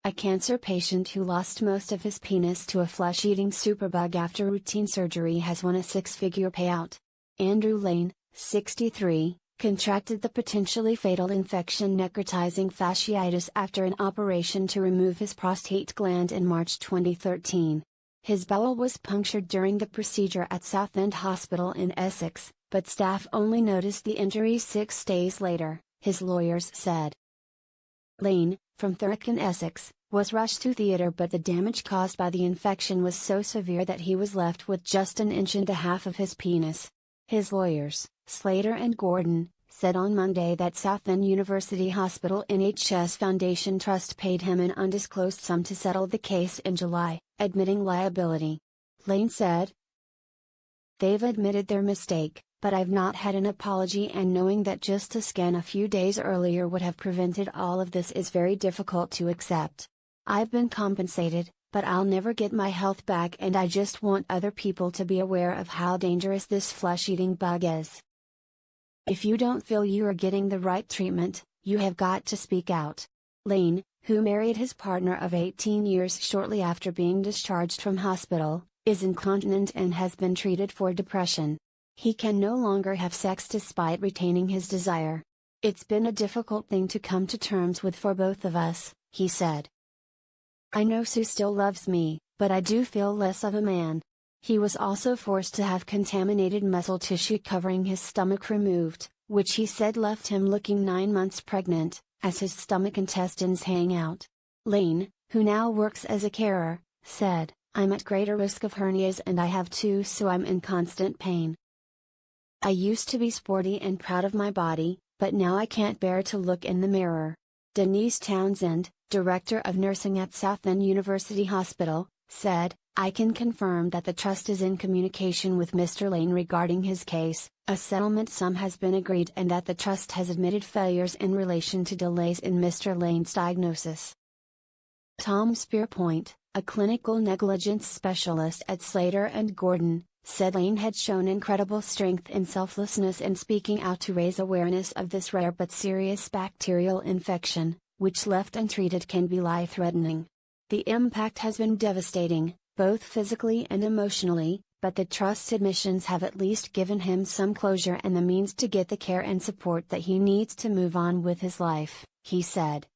A cancer patient who lost most of his penis to a flesh-eating superbug after routine surgery has won a six-figure payout. Andrew Lane, 63, contracted the potentially fatal infection necrotizing fasciitis after an operation to remove his prostate gland in March 2013. His bowel was punctured during the procedure at Southend Hospital in Essex, but staff only noticed the injury 6 days later, his lawyers said. Lane, from Thurrock in Essex, was rushed to theatre, but the damage caused by the infection was so severe that he was left with just 1.5 inches of his penis. His lawyers, Slater and Gordon, said on Monday that Southend University Hospital NHS Foundation Trust paid him an undisclosed sum to settle the case in July, admitting liability. Lane said, "They've admitted their mistake, but I've not had an apology, and knowing that just a scan a few days earlier would have prevented all of this is very difficult to accept. I've been compensated, but I'll never get my health back, and I just want other people to be aware of how dangerous this flesh-eating bug is. If you don't feel you are getting the right treatment, you have got to speak out." Lane, who married his partner of 18 years shortly after being discharged from hospital, is incontinent and has been treated for depression. He can no longer have sex despite retaining his desire. "It's been a difficult thing to come to terms with for both of us," he said. "I know Sue still loves me, but I do feel less of a man." He was also forced to have contaminated muscle tissue covering his stomach removed, which he said left him looking 9 months pregnant, as his stomach intestines hang out. Lane, who now works as a carer, said, "I'm at greater risk of hernias and I have two, so I'm in constant pain. I used to be sporty and proud of my body, but now I can't bear to look in the mirror." Denise Townsend, director of nursing at Southend University Hospital, said, "I can confirm that the trust is in communication with Mr. Lane regarding his case, a settlement sum has been agreed, and that the trust has admitted failures in relation to delays in Mr. Lane's diagnosis." Tom Spearpoint, a clinical negligence specialist at Slater and Gordon, said Lane had shown incredible strength and selflessness in speaking out to raise awareness of this rare but serious bacterial infection, which left untreated can be life-threatening. "The impact has been devastating, both physically and emotionally, but the trust's admissions have at least given him some closure and the means to get the care and support that he needs to move on with his life," he said.